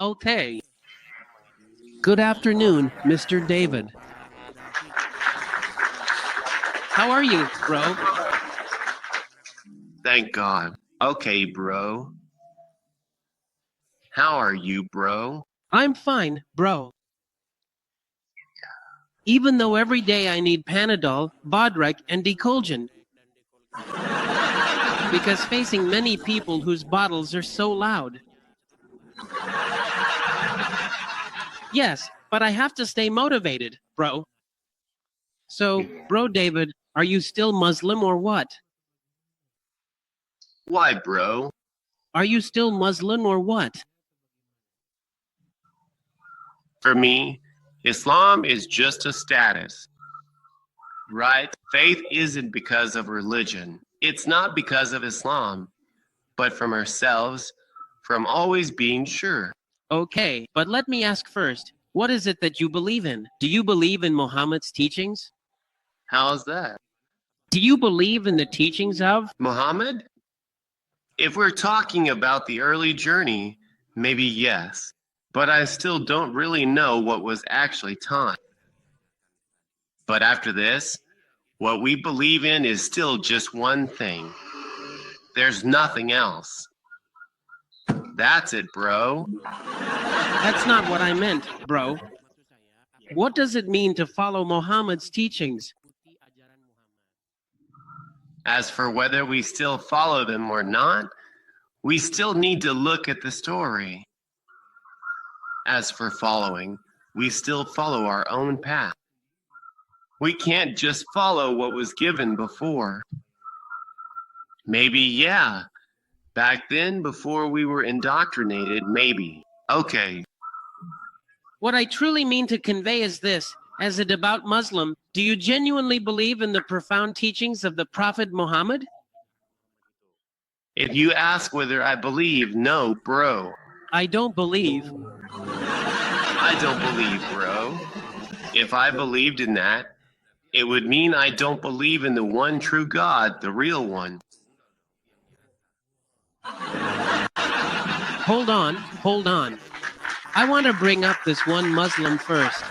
Okay. Good afternoon, Mr. David. How are you, bro? Thank God. Okay, bro. How are you, bro? I'm fine, bro. Even though every day I need Panadol, Bodrec, and Decolgen. Because facing many people whose bottles are so loud. Yes, but I have to stay motivated, bro. So, bro David, are you still Muslim or what? Why, bro? Are you still Muslim or what? For me, Islam is just a status. Right? Faith isn't because of religion. It's not because of Islam, but from ourselves, from always being sure. Okay, but let me ask first, what is it that you believe in? Do you believe in Muhammad's teachings? How's that? Do you believe in the teachings of? Muhammad? If we're talking about the early journey, maybe yes, but I still don't really know what was actually taught. But after this, what we believe in is still just one thing. There's nothing else. That's it, bro. That's not what I meant, bro. What does it mean to follow Muhammad's teachings? As for whether we still follow them or not, we still need to look at the story. As for following, we still follow our own path. We can't just follow what was given before. Maybe, yeah. Back then, before we were indoctrinated, maybe. Okay. What I truly mean to convey is this. As a devout Muslim, do you genuinely believe in the profound teachings of the Prophet Muhammad? If you ask whether I believe, no, bro. I don't believe. I don't believe, bro. If I believed in that, it would mean I don't believe in the one true God, the real one. Hold on. I want to bring up this one Muslim first.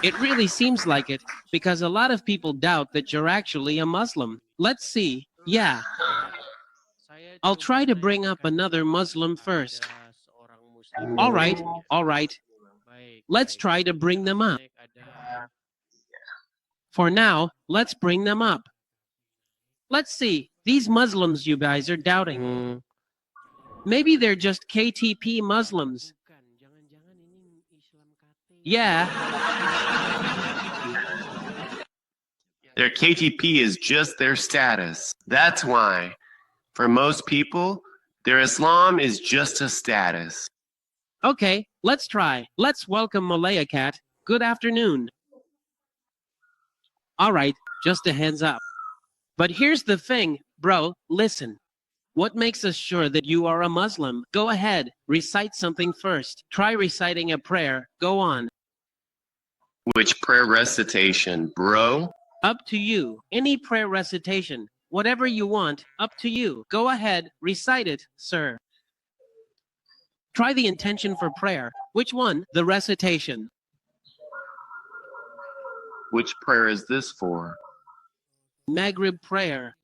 It really seems like it, because a lot of people doubt that you're actually a Muslim. Let's see. Yeah. I'll try to bring up another Muslim first. All right. Let's try to bring them up. For now, let's bring them up. Let's see. These Muslims you guys are doubting. Maybe they're just KTP Muslims. Yeah. Their KTP is just their status. That's why, for most people, their Islam is just a status. Okay, let's try. Let's welcome Malaya Cat. Good afternoon. All right, just a heads up. But here's the thing, bro, listen. What makes us sure that you are a Muslim? Go ahead, recite something first. Try reciting a prayer. Go on. Which prayer recitation, bro? Up to you. Any prayer recitation. Whatever you want, up to you. Go ahead, recite it, sir. Try the intention for prayer. Which one? The recitation. Which prayer is this for? Maghrib prayer.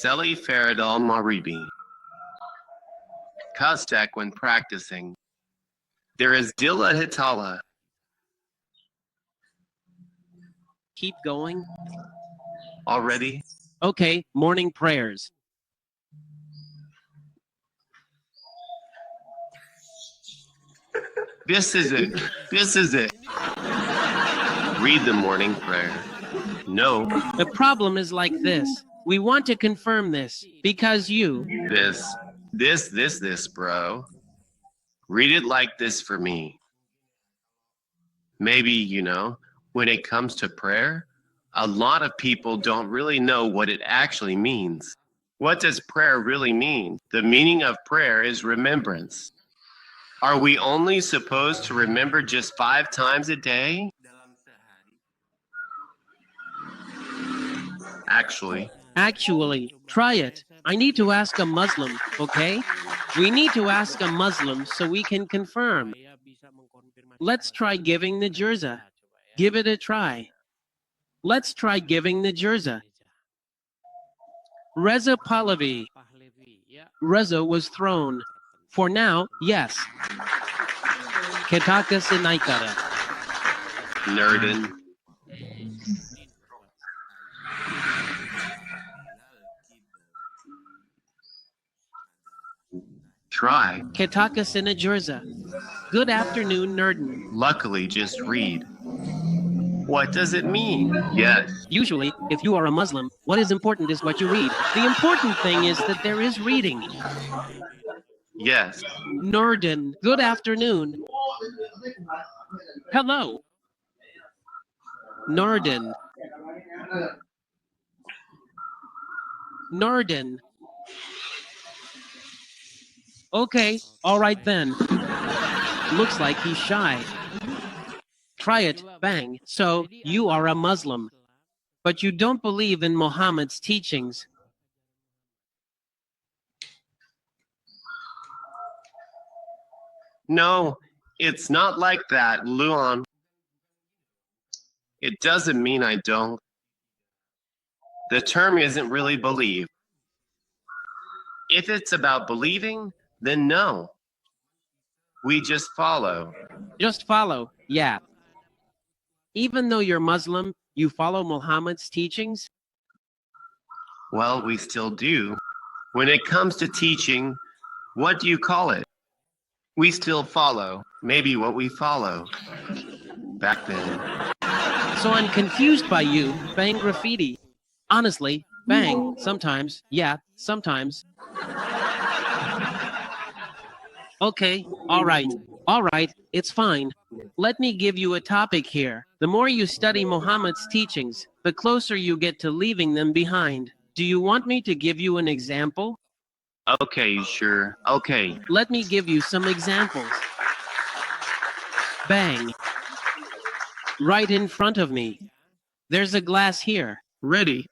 Seli Faradal Maribi. Kastek when practicing. There is Dilla Hitala. Keep going. Already? Okay, morning prayers. This is it. Read the morning prayer. No. The problem is like this. We want to confirm this because you. This, bro. Read it like this for me. Maybe, when it comes to prayer, a lot of people don't really know what it actually means. What does prayer really mean? The meaning of prayer is remembrance. Are we only supposed to remember just 5 times a day? Actually, try it. I need to ask a Muslim, okay? We need to ask a Muslim so we can confirm. Let's try giving the Jirza. Give it a try. Let's try giving the Jirza. Reza Pahlavi. Reza was thrown. For now, yes. Ketaka Sinaikara. Nerdin. Try. Ketaka Sinajurza. Good afternoon, Nerdin. Luckily, just read. What does it mean? Yes. Usually, if you are a Muslim, what is important is what you read. The important thing is that there is reading. Yes. Nordin, good afternoon. Hello. Nordin. Nordin. Okay, all right then. Looks like he's shy. Try it, bang. So, you are a Muslim, but you don't believe in Muhammad's teachings. No, it's not like that, Luan. It doesn't mean I don't. The term isn't really believe. If it's about believing, then no. We just follow. Just follow, yeah. Even though you're Muslim, you follow Muhammad's teachings? Well, we still do. When it comes to teaching, what do you call it? We still follow. Maybe what we follow. Back then. So I'm confused by you, bang graffiti. Honestly, bang, sometimes, yeah, sometimes. Okay, all right, it's fine. Let me give you a topic here. The more you study Muhammad's teachings, the closer you get to leaving them behind. Do you want me to give you an example? Okay, sure. Okay. Let me give you some examples. Bang. Right in front of me. There's a glass here. Ready.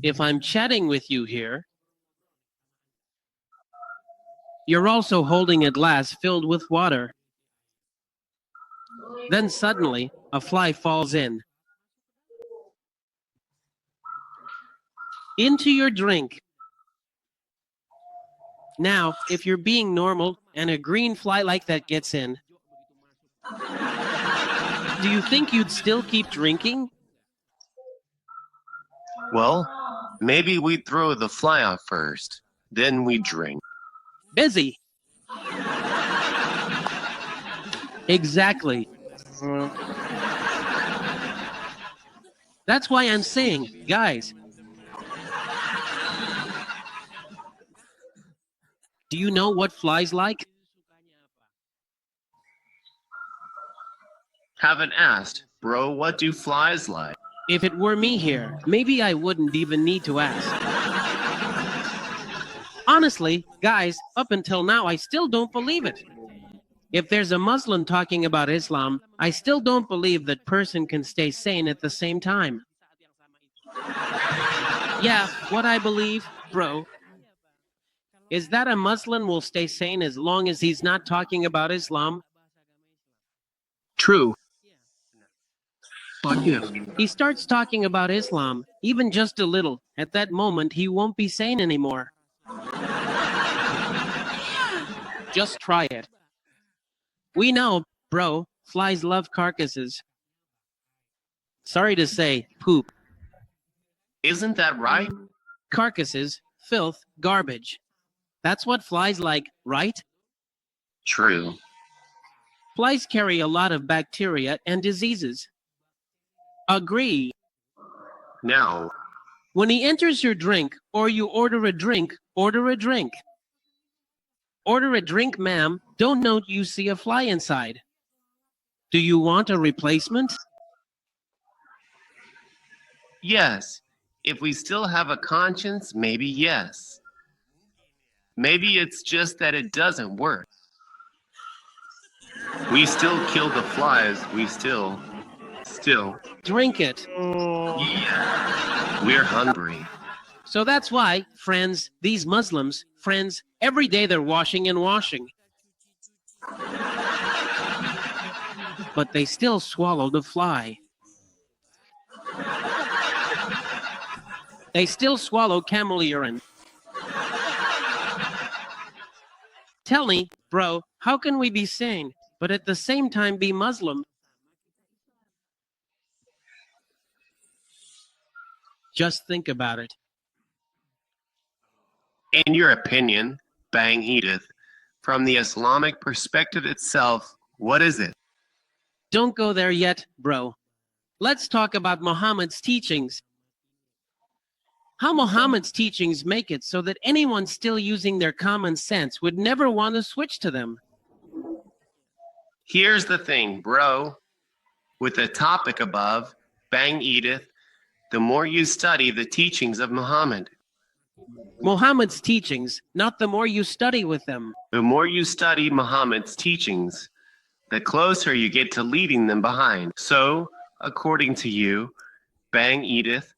If I'm chatting with you here, you're also holding a glass filled with water. Then suddenly, a fly falls in. Into your drink. Now, if you're being normal and a green fly like that gets in, do you think you'd still keep drinking? Well, maybe we throw the fly out first. Then we drink. Busy. Exactly. That's why I'm saying, guys, do you know what flies like? Haven't asked. Bro, what do flies like? If it were me here, maybe I wouldn't even need to ask. Honestly, guys, up until now, I still don't believe it. If there's a Muslim talking about Islam, I still don't believe that person can stay sane at the same time. Yeah, what I believe, bro, is that a Muslim will stay sane as long as he's not talking about Islam. True. But if he starts talking about Islam, even just a little, at that moment he won't be sane anymore. Just try it. We know, bro, flies love carcasses. Sorry to say, poop. Isn't that right? Carcasses, filth, garbage. That's what flies like, right? True. Flies carry a lot of bacteria and diseases. Agree. Now, When he enters your drink, or you order a drink, order a drink. Order a drink, ma'am. Don't note you see a fly inside. Do you want a replacement? yes. If we still have a conscience, maybe yes. Maybe it's just that it doesn't work. We still kill the flies. We still. Drink it. Yeah. We're hungry. So that's why, friends, these Muslims, friends, every day they're washing and washing. But they still swallow the fly. They still swallow camel urine. Tell me, bro, how can we be sane, but at the same time be Muslim? Just think about it. In your opinion, Bang Edith, from the Islamic perspective itself, what is it? Don't go there yet, bro. Let's talk about Muhammad's teachings. How Muhammad's teachings make it so that anyone still using their common sense would never want to switch to them. Here's the thing, bro. With the topic above, Bang Edith, the more you study the teachings of Muhammad, Muhammad's teachings, not the more you study with them. the more you study Muhammad's teachings, the closer you get to leaving them behind. So, according to you, Bang Edith,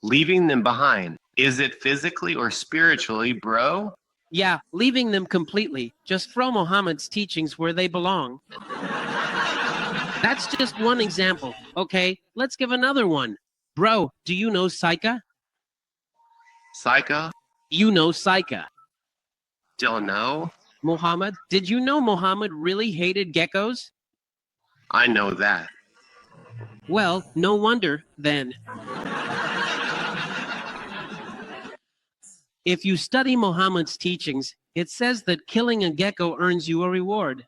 leaving them behind, is it physically or spiritually, bro? Yeah, leaving them completely. Just throw Muhammad's teachings where they belong. That's just one example. Okay, let's give another one. Bro, do you know Saika? Saika? You know Saika. Don't know. Muhammad, did you know Muhammad really hated geckos? I know that. Well, no wonder, then. If you study Muhammad's teachings, it says that killing a gecko earns you a reward.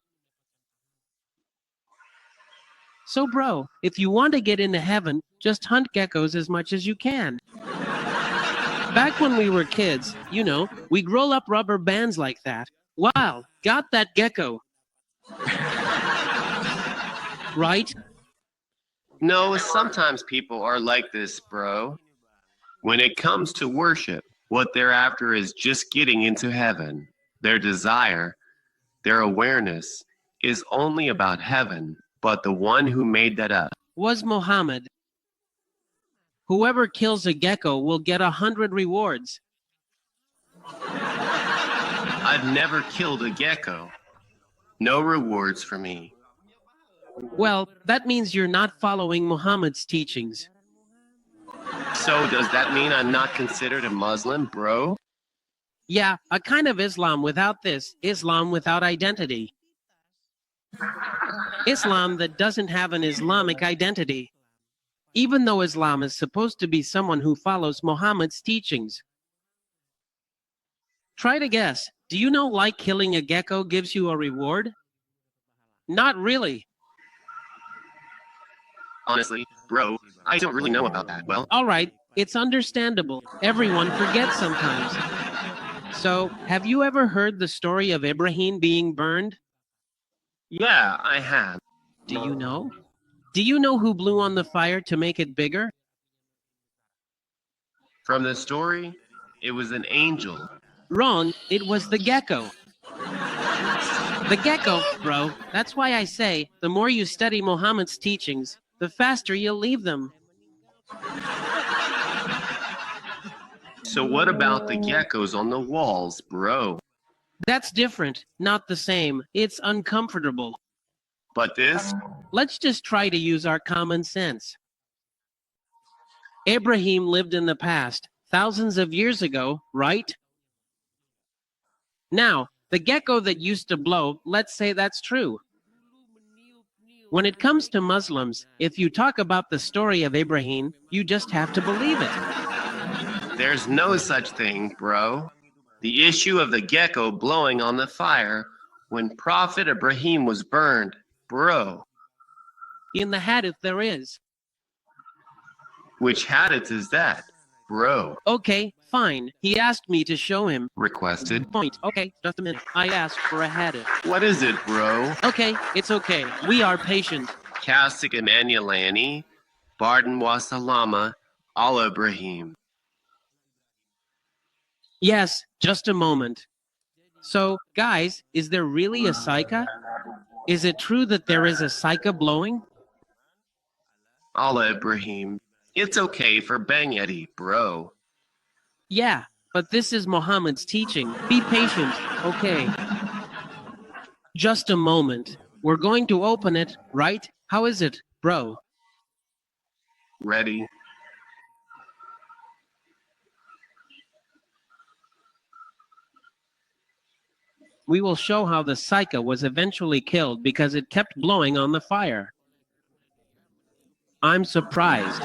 So bro, if you want to get into heaven, just hunt geckos as much as you can. Back when we were kids, you know, we'd roll up rubber bands like that. Wow, got that gecko. Right? No, sometimes people are like this, bro. When it comes to worship, what they're after is just getting into heaven. Their desire, their awareness is only about heaven, but the one who made that up Was Muhammad. Whoever kills a gecko will get 100 rewards. I've never killed a gecko. No rewards for me. Well, that means you're not following Muhammad's teachings. So does that mean I'm not considered a Muslim, bro? Yeah, a kind of Islam without this, Islam without identity. Islam that doesn't have an Islamic identity. Even though Islam is supposed to be someone who follows Muhammad's teachings. Try to guess. Do you know like killing a gecko gives you a reward? Not really. Honestly, bro, I don't really know about that. Well, All right, it's understandable. Everyone forgets sometimes. So, have you ever heard the story of Ibrahim being burned? yeah, I have. Do you know? Do you know who blew on the fire to make it bigger? From the story, it was an angel. Wrong, it was the gecko. The gecko, bro. That's why I say, the more you study Muhammad's teachings, the faster you'll leave them. So what about the geckos on the walls, bro? That's different, not the same. It's uncomfortable. But this? Let's just try to use our common sense. Ibrahim lived in the past, thousands of years ago, right? Now, the gecko that used to blow, let's say that's true. When it comes to Muslims, if you talk about the story of Ibrahim, you just have to believe it. There's no such thing, bro. The issue of the gecko blowing on the fire when Prophet Ibrahim was burned, bro. In the hadith there is. Which hadith is that, bro? Okay, fine. He asked me to show him. Requested. Point. Okay, just a minute. I asked for a hadith. What is it, bro? Okay, it's okay. We are patient. Kasik Emanulani, Barden Wasalama, Allah Ibrahim. Yes, just a moment. So, guys, is there really a Saika? Is it true that there is a Saika blowing? Allah Ibrahim. It's okay for Bang Eddie, bro. Yeah, but this is Muhammad's teaching. Be patient, okay? Just a moment. We're going to open it, right? How is it, bro? Ready? We will show how the Psycha was eventually killed because it kept blowing on the fire. I'm surprised,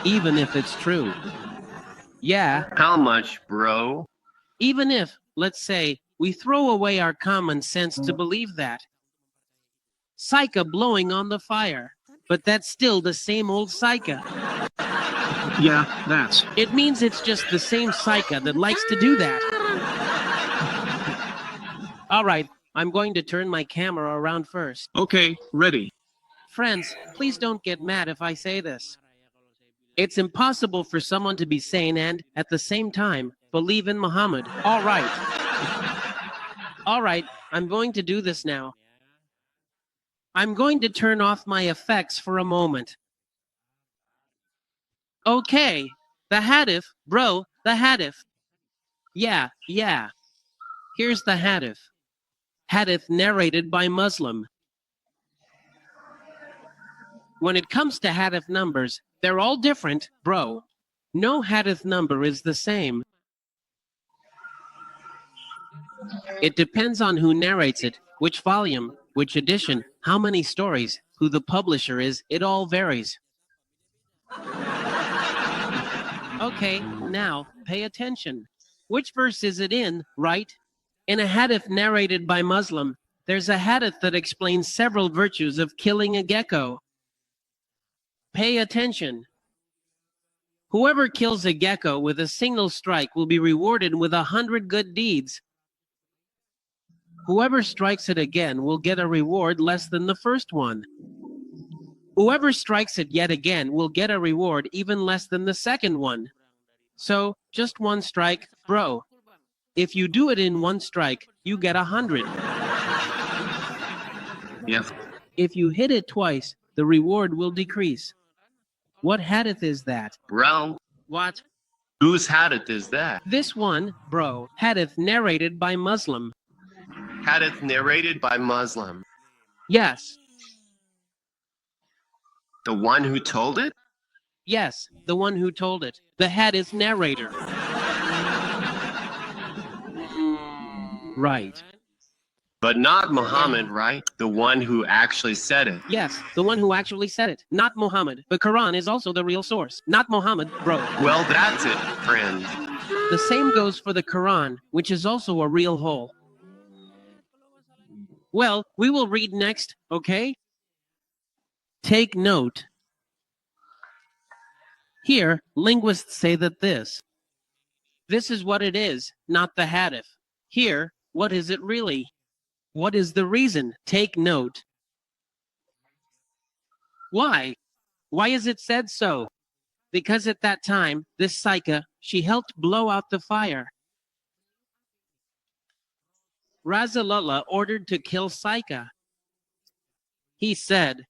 even if it's true. Yeah, How much, bro? even if, let's say, we throw away our common sense to believe that. Psycha blowing on the fire, but that's still the same old Psycha. Yeah, that's. It means it's just the same Psycha that likes to do that. All right, I'm going to turn my camera around first. Okay, ready. Friends, please don't get mad if I say this. It's impossible for someone to be sane and, at the same time, believe in Muhammad. All right. All right, I'm going to do this now. I'm going to turn off my effects for a moment. Okay, the Hadith, bro, the Hadith. Yeah. Here's the Hadith. Hadith narrated by Muslim. When it comes to Hadith numbers, they're all different, bro. No Hadith number is the same. It depends on who narrates it, which volume, which edition, how many stories, who the publisher is, it all varies. Okay, now pay attention. Which verse is it in, right? In a hadith narrated by Muslim, there's a hadith that explains several virtues of killing a gecko. Pay attention. Whoever kills a gecko with a single strike will be rewarded with 100 good deeds. Whoever strikes it again will get a reward less than the first one. Whoever strikes it yet again will get a reward even less than the second one. So, just one strike, bro. If you do it in one strike, you get 100. Yes. If you hit it twice, the reward will decrease. What hadith is that? Bro, What? whose hadith is that? This one, bro, hadith narrated by Muslim. Hadith narrated by Muslim. Yes, The one who told it? yes, the one who told it. The hadith narrator. Right. But not Muhammad, right? The one who actually said it. Yes, the one who actually said it. Not Muhammad. The Quran is also the real source. Not Muhammad, bro. Well, that's it, friend. The same goes for the Quran, which is also a real whole. Well, we will read next, okay? Take note. Here, linguists say that this is what it is, not the hadith. Here, what is it really? What is the reason? Take note. Why? Why is it said so? Because at that time, this Psycha, she helped blow out the fire. Rasulullah ordered to kill Psycha. He said,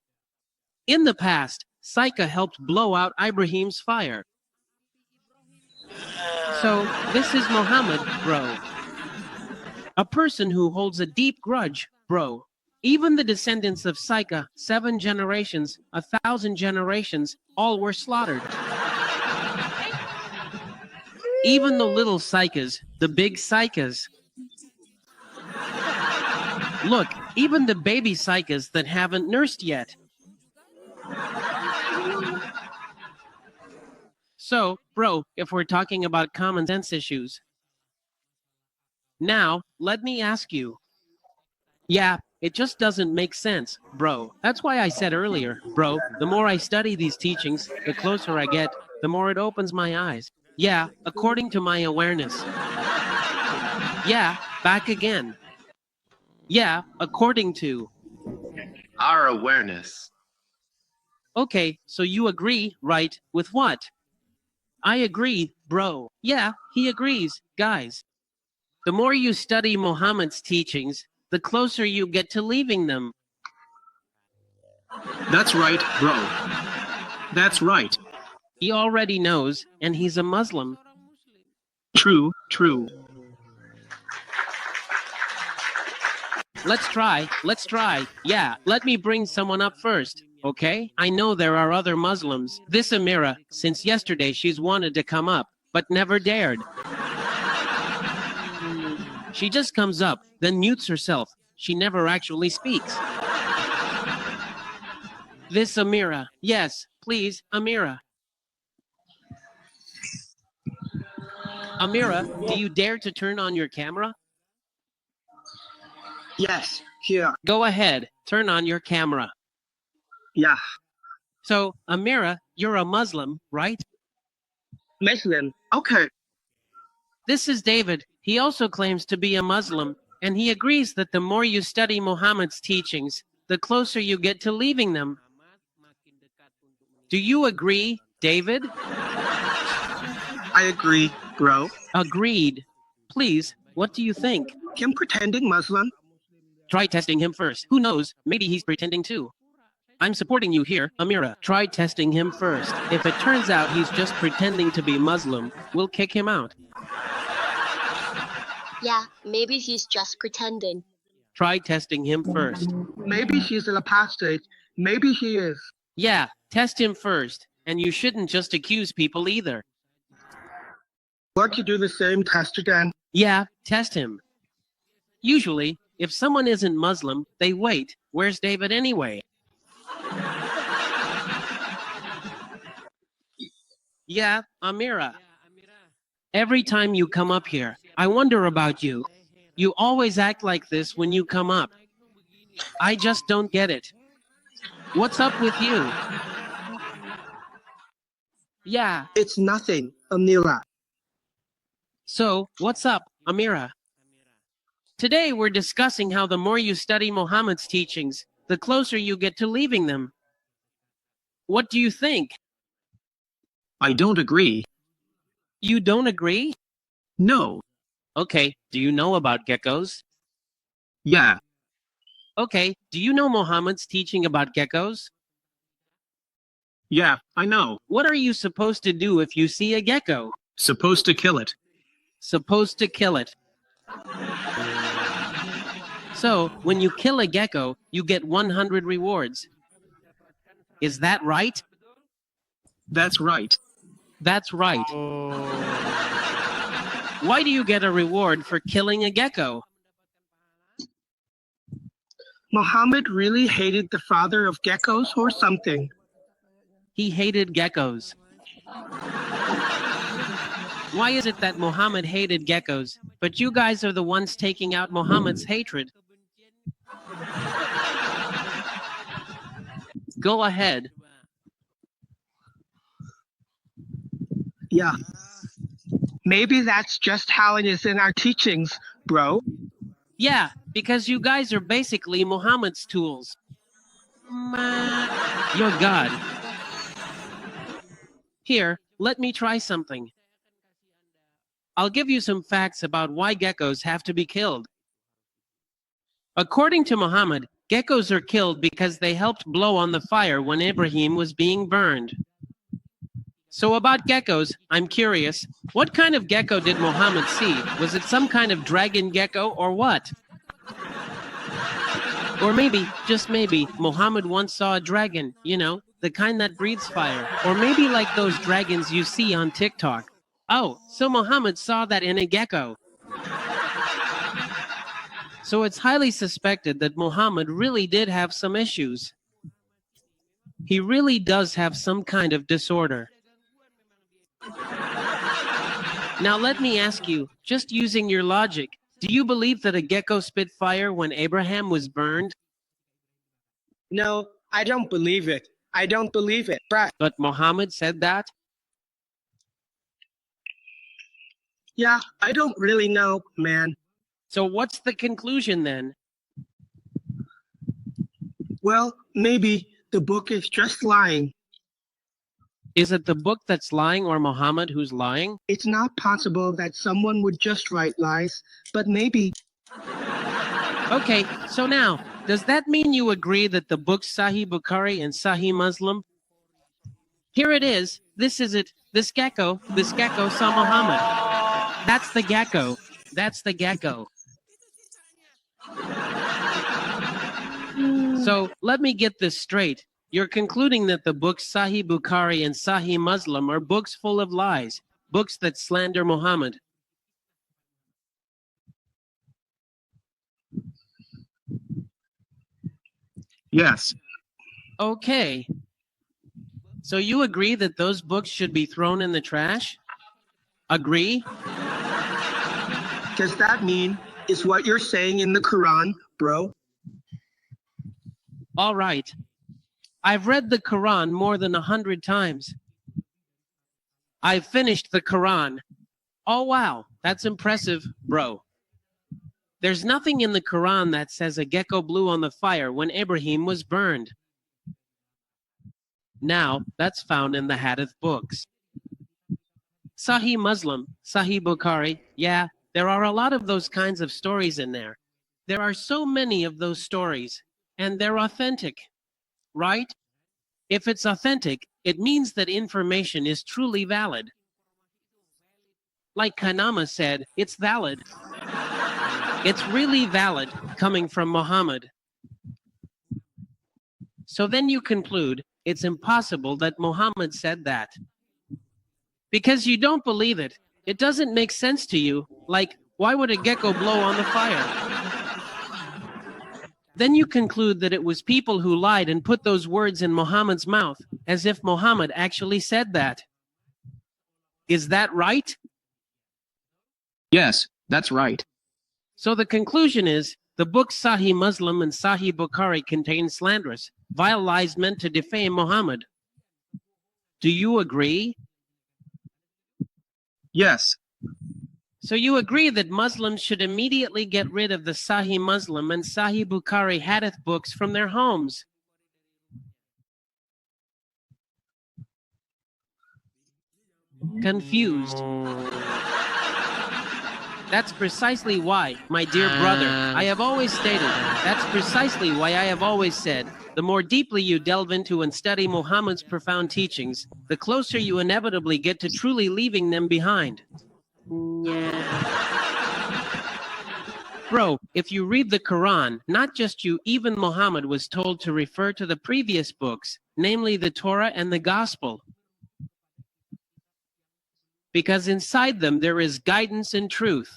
in the past, Psycha helped blow out Ibrahim's fire. So, this is Muhammad, bro. A person who holds a deep grudge, bro. Even the descendants of Psycha, 7 generations, 1,000 generations, all were slaughtered. Even the little Psychas, the big Psychas. Look, even the baby Psychas that haven't nursed yet. So, bro, if we're talking about common sense issues. Now, let me ask you. Yeah, it just doesn't make sense, bro. That's why I said earlier, bro, the more I study these teachings, the closer I get, the more it opens my eyes. Yeah, according to my awareness. Yeah, back again. Yeah, according to. Our awareness. Okay, so you agree, right, with what? I agree, bro. Yeah, he agrees, guys. The more you study Muhammad's teachings, the closer you get to leaving them. That's right, bro. That's right. He already knows, and he's a Muslim. True, true. Let's try. Yeah, let me bring someone up first, okay? I know there are other Muslims. This Amira, since yesterday she's wanted to come up, but never dared. She just comes up, then mutes herself. She never actually speaks. This Amira. Yes, please, Amira. Amira, do you dare to turn on your camera? Yes, here. Go ahead, turn on your camera. Yeah, So, Amira, you're a Muslim, right? Muslim. Okay. This is David. He also claims to be a Muslim, and he agrees that the more you study Muhammad's teachings, the closer you get to leaving them. Do you agree, David? I agree, bro. Agreed. Please, what do you think? Him pretending Muslim? Try testing him first. Who knows? Maybe he's pretending too. I'm supporting you here, Amira. Try testing him first. If it turns out he's just pretending to be Muslim, we'll kick him out. Yeah, maybe he's just pretending. Try testing him first. Maybe he's an apostate. Maybe he is. Yeah, test him first. And you shouldn't just accuse people either. Want to do the same test again? Yeah, test him. Usually, if someone isn't Muslim, they wait. Where's David anyway? Yeah, Amira. Every time you come up here, I wonder about you. You always act like this when you come up. I just don't get it. What's up with you? Yeah, It's nothing, Amira. so what's up, Amira? Today we're discussing how the more you study Muhammad's teachings, the closer you get to leaving them. What do you think? I don't agree. You don't agree? No. Okay, do you know about geckos? Yeah. Okay, do you know Muhammad's teaching about geckos? Yeah, I know. What are you supposed to do if you see a gecko? Supposed to kill it. Supposed to kill it. So, when you kill a gecko, you get 100 rewards. Is that right? That's right. That's right. Why do you get a reward for killing a gecko? Muhammad really hated the father of geckos or something. He hated geckos. Why is it that Muhammad hated geckos, but you guys are the ones taking out Muhammad's hatred? Go ahead. Yeah. Maybe that's just how it is in our teachings, bro. Yeah, because you guys are basically Muhammad's tools. You're God. Here, let me try something. I'll give you some facts about why geckos have to be killed. According to Muhammad, geckos are killed because they helped blow on the fire when Ibrahim was being burned. So about geckos, I'm curious, what kind of gecko did Muhammad see? Was it some kind of dragon gecko or what? Or maybe, just maybe, Muhammad once saw a dragon, you know, the kind that breathes fire. Or maybe like those dragons you see on TikTok. Oh, so Muhammad saw that in a gecko. So it's highly suspected that Muhammad really did have some issues. He really does have some kind of disorder. Now let me ask you, just using your logic, do you believe that a gecko spit fire when Abraham was burned? No, I don't believe it. I don't believe it. But Muhammad said that? Yeah, I don't really know, man. So what's the conclusion then? Well, maybe the book is just lying. Is it the book that's lying or Muhammad who's lying? It's not possible that someone would just write lies, but maybe. Okay, so now, does that mean you agree that the books Sahih Bukhari and Sahih Muslim? Here it is. This is it. This gecko saw Muhammad. That's the Gecko. That's the Gecko. So let me get this straight. You're concluding that the books Sahih Bukhari and Sahih Muslim are books full of lies, books that slander Muhammad. Yes. Okay. So you agree that those books should be thrown in the trash? Agree? Does that mean is what you're saying in the Quran, bro? All right. I've read the Quran more than 100 times. I've finished the Quran. Oh, wow. That's impressive, bro. There's nothing in the Quran that says a gecko blew on the fire when Ibrahim was burned. Now, that's found in the Hadith books. Sahih Muslim, Sahih Bukhari, yeah, there are a lot of those kinds of stories in there. There are so many of those stories, and they're authentic, right? If it's authentic, it means that information is truly valid. Like Kanama said, it's valid. It's really valid coming from Muhammad. So then you conclude it's impossible that Muhammad said that. Because you don't believe it. It doesn't make sense to you. Like, why would a gecko blow on the fire? Then you conclude that it was people who lied and put those words in Muhammad's mouth, as if Muhammad actually said that. Is that right? Yes, that's right. So the conclusion is, the books Sahih Muslim and Sahih Bukhari contain slanderous, vile lies meant to defame Muhammad. Do you agree? Yes. So you agree that Muslims should immediately get rid of the Sahih Muslim and Sahih Bukhari hadith books from their homes? Confused. That's precisely why, my dear brother, I have always stated, that's precisely why I have always said, the more deeply you delve into and study Muhammad's profound teachings, the closer you inevitably get to truly leaving them behind. Bro, if you read the Quran, not just you, even Muhammad was told to refer to the previous books, namely the Torah and the Gospel. Because inside them there is guidance and truth.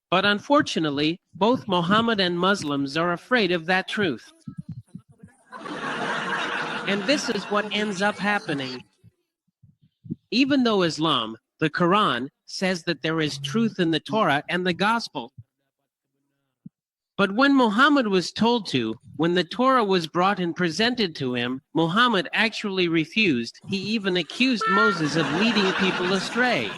But unfortunately, both Muhammad and Muslims are afraid of that truth. And this is what ends up happening. Even though Islam, the Quran, says that there is truth in the Torah and the Gospel. But when Muhammad was told to, when the Torah was brought and presented to him, Muhammad actually refused. He even accused Moses of leading people astray.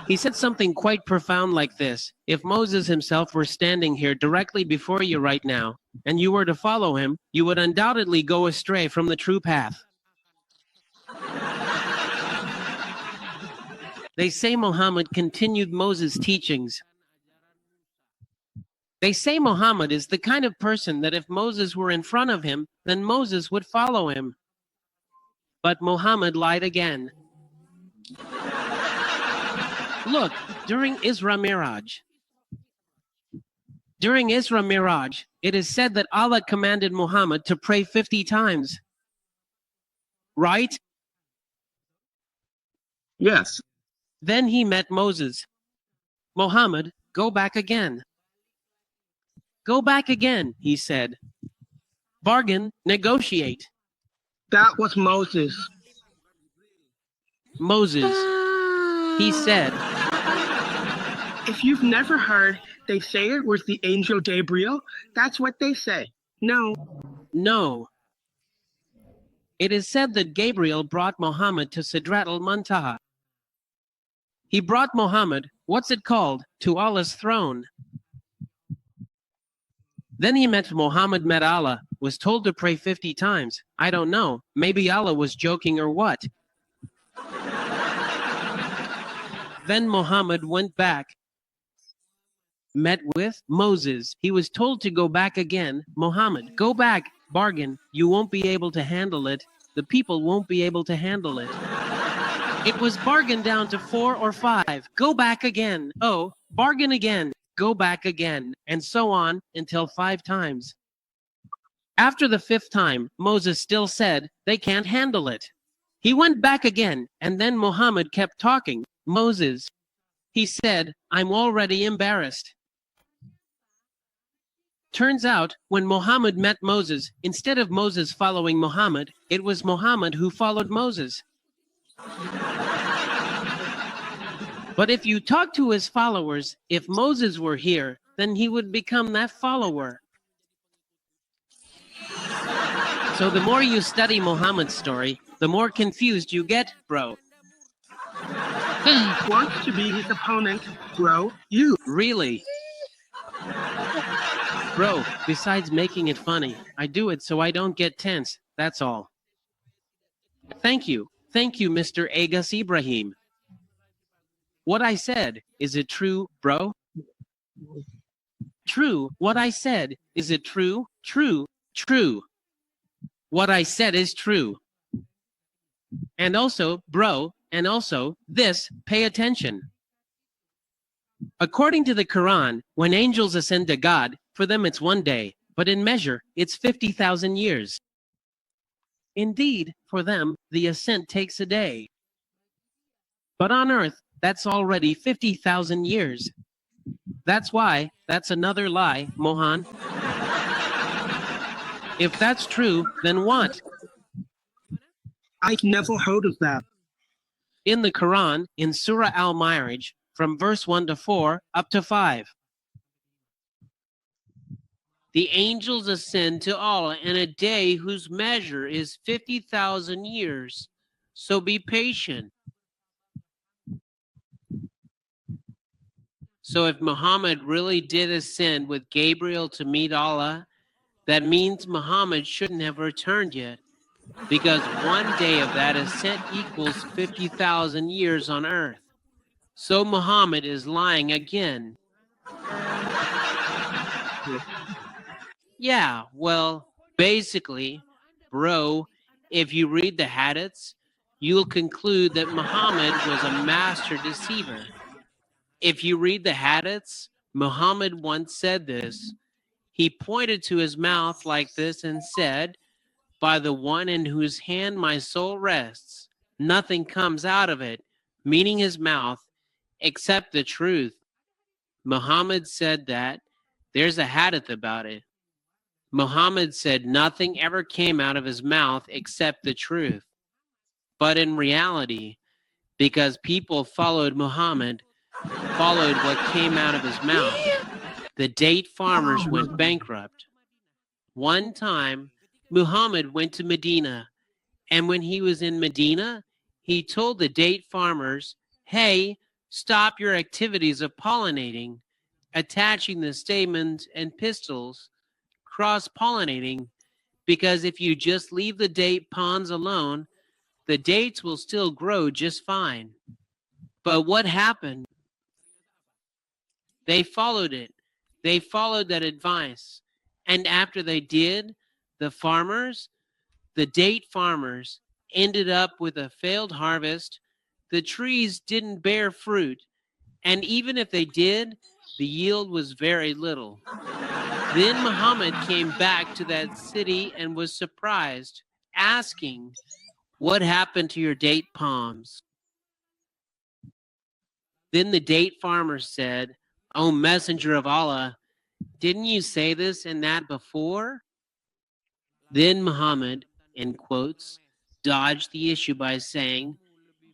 He said something quite profound like this: if Moses himself were standing here directly before you right now, and you were to follow him, you would undoubtedly go astray from the true path. They say Muhammad continued Moses' teachings. They say Muhammad is the kind of person that if Moses were in front of him, then Moses would follow him. But Muhammad lied again. Look, during Isra and Mi'raj. During Isra and Mi'raj, it is said that Allah commanded Muhammad to pray 50 times. Right? Yes. Then he met Moses. Muhammad, go back again. Go back again, he said. Bargain, negotiate. That was Moses. Moses, he said. If you've never heard, they say it was the angel Gabriel. That's what they say. No. No. It is said that Gabriel brought Muhammad to Sidrat al-Muntaha. He brought Muhammad, what's it called, to Allah's throne. Then he met Allah, was told to pray 50 times. I don't know, maybe Allah was joking or what. Then Muhammad went back, met with Moses. He was told to go back again. Muhammad, go back, bargain, you won't be able to handle it. the people won't be able to handle it. It was bargained down to 4 or 5. Go back again. Oh, bargain again. Go back again. And so on until 5 times. After the 5th time, Moses still said, they can't handle it. He went back again, and then Muhammad kept talking. Moses, he said, I'm already embarrassed. Turns out, when Muhammad met Moses, instead of Moses following Muhammad, it was Muhammad who followed Moses. But if you talk to his followers, if Moses were here, then he would become that follower. So the more you study Muhammad's story, the more confused you get, bro. Wants to be his opponent, bro. You. Really? Bro, besides making it funny, I do it so I don't get tense, that's all. Thank you, Mr. Agus Ibrahim. What I said, is it true, bro? True, what I said, is it true? True, true. What I said is true. And also, bro, and also, this, pay attention. According to the Quran, when angels ascend to God, for them it's 1 day, but in measure, it's 50,000 years. Indeed, for them, the ascent takes a day. But on earth, that's already 50,000 years. That's why, that's another lie, Mohan. If that's true, then what? I've never heard of that. In the Quran, in Surah Al-Mi'raj, from verse 1 to 4, up to 5. The angels ascend to Allah in a day whose measure is 50,000 years. So be patient. So if Muhammad really did ascend with Gabriel to meet Allah, that means Muhammad shouldn't have returned yet, because 1 day of that ascent equals 50,000 years on earth. So Muhammad is lying again. Yeah, well, basically, bro, if you read the hadiths, you'll conclude that Muhammad was a master deceiver. If you read the hadiths, Muhammad once said this. He pointed to his mouth like this and said, by the one in whose hand my soul rests, nothing comes out of it, meaning his mouth, except the truth. Muhammad said that. There's a hadith about it. Muhammad said nothing ever came out of his mouth except the truth. But in reality, because people followed Muhammad, followed what came out of his mouth, the date farmers went bankrupt. One time, Muhammad went to Medina, and when he was in Medina, he told the date farmers, hey, stop your activities of pollinating, attaching the stamens and pistils, cross-pollinating, because if you just leave the date ponds alone, the dates will still grow just fine. But what happened? They followed it. They followed that advice. And after they did, the date farmers, ended up with a failed harvest. The trees didn't bear fruit. And even if they did, the yield was very little. Then Muhammad came back to that city and was surprised, asking, what happened to your date palms? Then the date farmers said, O messenger of Allah, didn't you say this and that before? Then Muhammad, in quotes, dodged the issue by saying,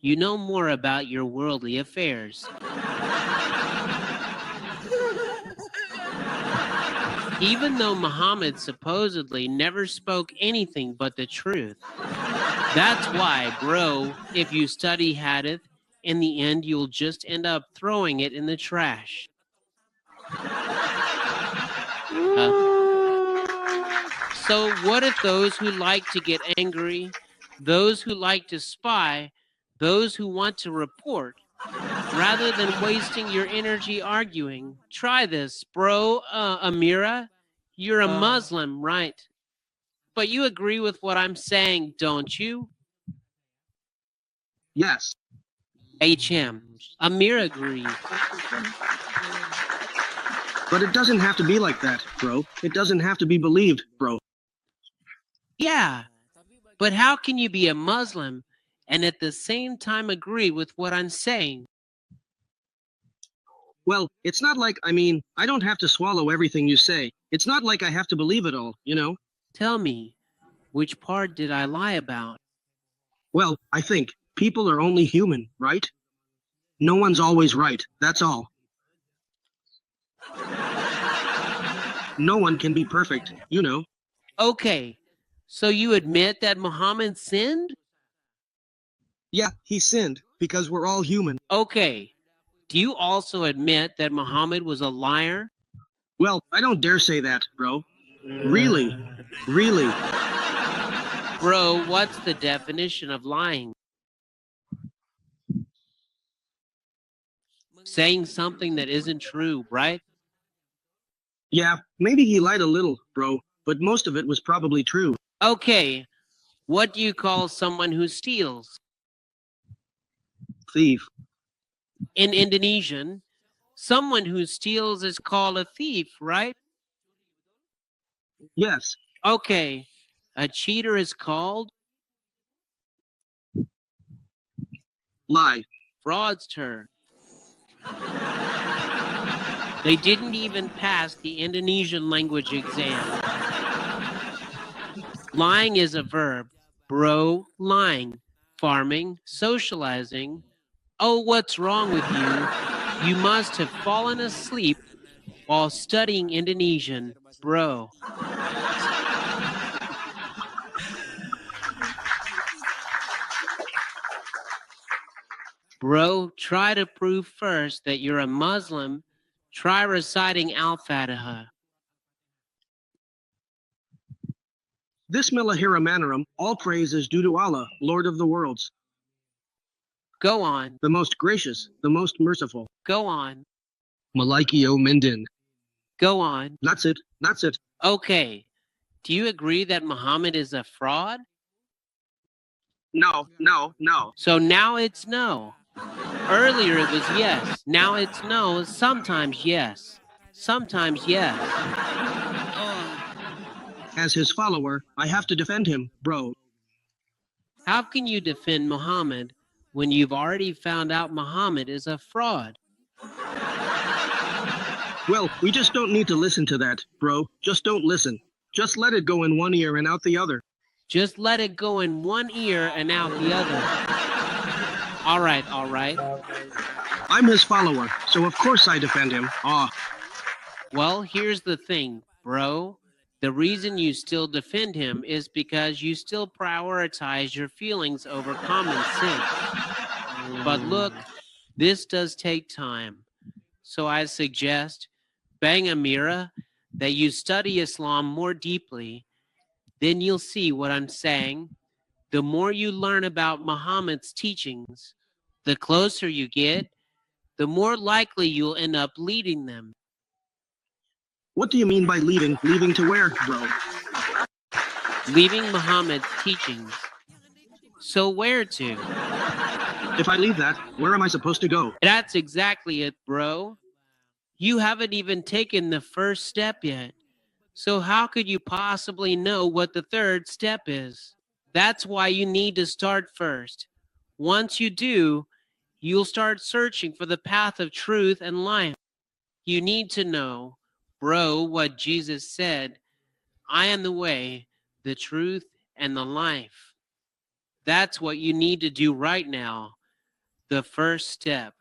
you know more about your worldly affairs. Even though Muhammad supposedly never spoke anything but the truth. That's why, bro, if you study hadith, in the end you'll just end up throwing it in the trash. So what if those who like to get angry, those who like to spy, those who want to report, rather than wasting your energy arguing, try this, bro, Amira, you're a Muslim, right? But you agree with what I'm saying, don't you? Yes. HM. Amir agrees. But it doesn't have to be like that, bro. It doesn't have to be believed, bro. Yeah, but how can you be a Muslim and at the same time agree with what I'm saying? Well, it's not like, I don't have to swallow everything you say. It's not like I have to believe it all, you know? Tell me, which part did I lie about? Well, I think people are only human, right? No one's always right, that's all. No one can be perfect, you know? Okay, so you admit that Muhammad sinned? Yeah, he sinned, because we're all human. Okay, do you also admit that Muhammad was a liar? Well, I don't dare say that, bro. Really? Really? Bro, what's the definition of lying? Saying something that isn't true, right? Yeah, maybe he lied a little, bro, but most of it was probably true. Okay, what do you call someone who steals? Thief. In Indonesian, someone who steals is called a thief, right? Yes. Okay, a cheater is called Lie. fraudster. They didn't even pass the Indonesian language exam. Lying is a verb. Bro, lying. Farming, socializing. Oh, what's wrong with you? You must have fallen asleep while studying Indonesian, bro. Bro, try to prove first that you're a Muslim. Try reciting Al-Fatiha. Bismillahirrahmanirrahim, all praise is due to Allah, Lord of the worlds, Go on, the most gracious, the most merciful. go on, Maliki o Mindin. go on. That's it, that's it. Okay, do you agree that Muhammad is a fraud? No, no, no. So now it's no. Earlier it was yes. Now it's no. Sometimes yes. Sometimes yes. As his follower, I have to defend him, bro. How can you defend Muhammad when you've already found out Muhammad is a fraud? Well, we just don't need to listen to that, bro. Just don't listen. Just let it go in one ear and out the other. Just let it go in one ear and out the other. All right, all right. I'm his follower, so of course I defend him. Well, here's the thing, bro. The reason you still defend him is because you still prioritize your feelings over common sense. But look, this does take time. So I suggest, Bang Amira, that you study Islam more deeply. Then you'll see what I'm saying. The more you learn about Muhammad's teachings, the closer you get, the more likely you'll end up leading them. What do you mean by leaving? Leaving to where, bro? Leaving Muhammad's teachings. So where to? If I leave that, where am I supposed to go? That's exactly it, bro. You haven't even taken the first step yet. So how could you possibly know what the third step is? That's why you need to start first. Once you do, you'll start searching for the path of truth and life. You need to know, bro, what Jesus said, I am the way, the truth, and the life. That's what you need to do right now. The first step.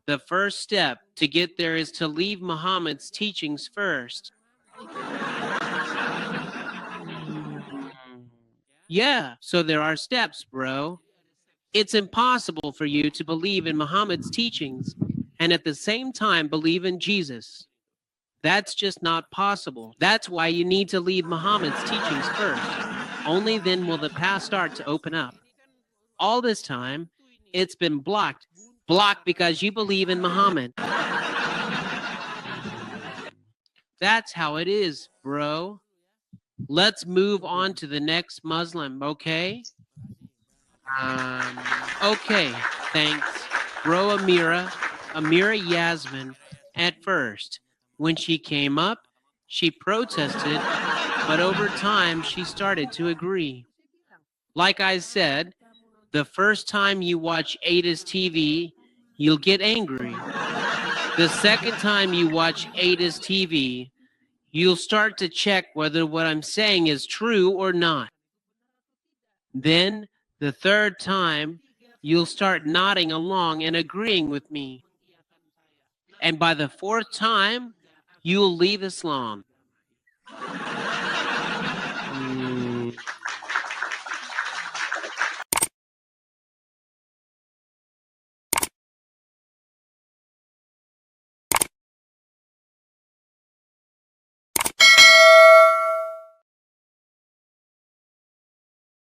The first step to get there is to leave Muhammad's teachings first. Yeah, so there are steps, bro. It's impossible for you to believe in Muhammad's teachings and at the same time believe in Jesus. That's just not possible. That's why you need to leave Muhammad's teachings first. Only then will the path start to open up. All this time, it's been blocked. Blocked because you believe in Muhammad. That's how it is, bro. Let's move on to the next Muslim, okay? Okay, thanks. Bro Amira Yasmin, at first, when she came up, she protested, but over time she started to agree. Like I said, the first time you watch Ada's TV, you'll get angry. The second time you watch Ada's TV, you'll start to check whether what I'm saying is true or not. Then, the third time, you'll start nodding along and agreeing with me. And by the fourth time, you'll leave Islam.